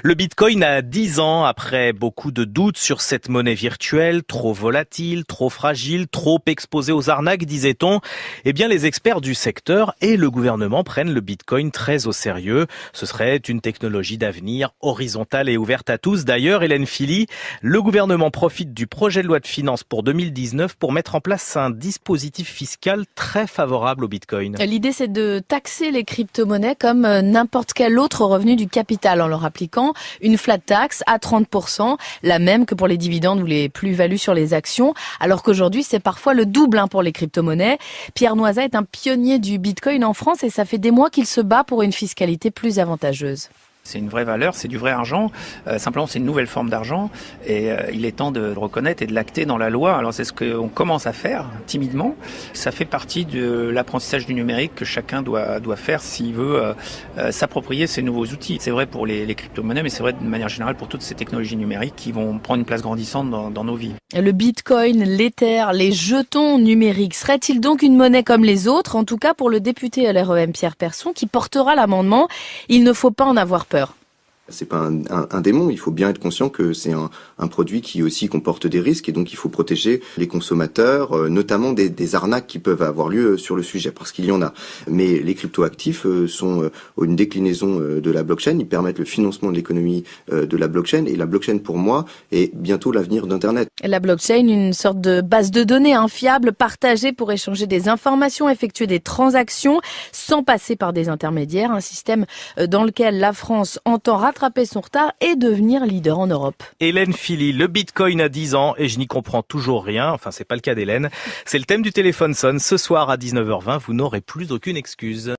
Le Bitcoin a 10 ans après beaucoup de doutes sur cette monnaie virtuelle, trop volatile, trop fragile, trop exposée aux arnaques, disait-on. Eh bien, les experts du secteur et le gouvernement prennent le Bitcoin très au sérieux. Ce serait une technologie d'avenir horizontale et ouverte à tous. D'ailleurs, Hélène Philly, le gouvernement profite du projet de loi de finances pour 2019 pour mettre en place un dispositif fiscal très favorable au Bitcoin. L'idée, c'est de taxer les crypto-monnaies comme n'importe quel autre revenu du capital en leur appliquant une flat tax à 30%, la même que pour les dividendes ou les plus-values sur les actions, alors qu'aujourd'hui, c'est parfois le double pour les crypto-monnaies. Pierre Noisat est un pionnier du Bitcoin en France et ça fait des mois qu'il se bat pour une fiscalité plus avantageuse. C'est une vraie valeur, c'est du vrai argent. Simplement, c'est une nouvelle forme d'argent et il est temps de le reconnaître et de l'acter dans la loi. Alors, c'est ce qu'on commence à faire timidement. Ça fait partie de l'apprentissage du numérique que chacun doit faire s'il veut s'approprier ces nouveaux outils. C'est vrai pour les crypto-monnaies, mais c'est vrai de manière générale pour toutes ces technologies numériques qui vont prendre une place grandissante dans nos vies. Le Bitcoin, l'Ether, les jetons numériques, serait-il donc une monnaie comme les autres? En tout cas, pour le député LREM Pierre Persson, qui portera l'amendement, il ne faut pas en avoir peur. C'est pas un démon, il faut bien être conscient que c'est un produit qui aussi comporte des risques et donc il faut protéger les consommateurs, notamment des arnaques qui peuvent avoir lieu sur le sujet, parce qu'il y en a. Mais les cryptoactifs sont une déclinaison de la blockchain, ils permettent le financement de l'économie de la blockchain, et la blockchain pour moi est bientôt l'avenir d'Internet. La blockchain, une sorte de base de données fiable, partagée pour échanger des informations, effectuer des transactions sans passer par des intermédiaires, un système dans lequel la France entend rattraper son retard et devenir leader en Europe. Hélène Philly, le Bitcoin a 10 ans et je n'y comprends toujours rien. Enfin, c'est pas le cas d'Hélène. C'est le thème du téléphone sonne ce soir à 19h20. Vous n'aurez plus aucune excuse.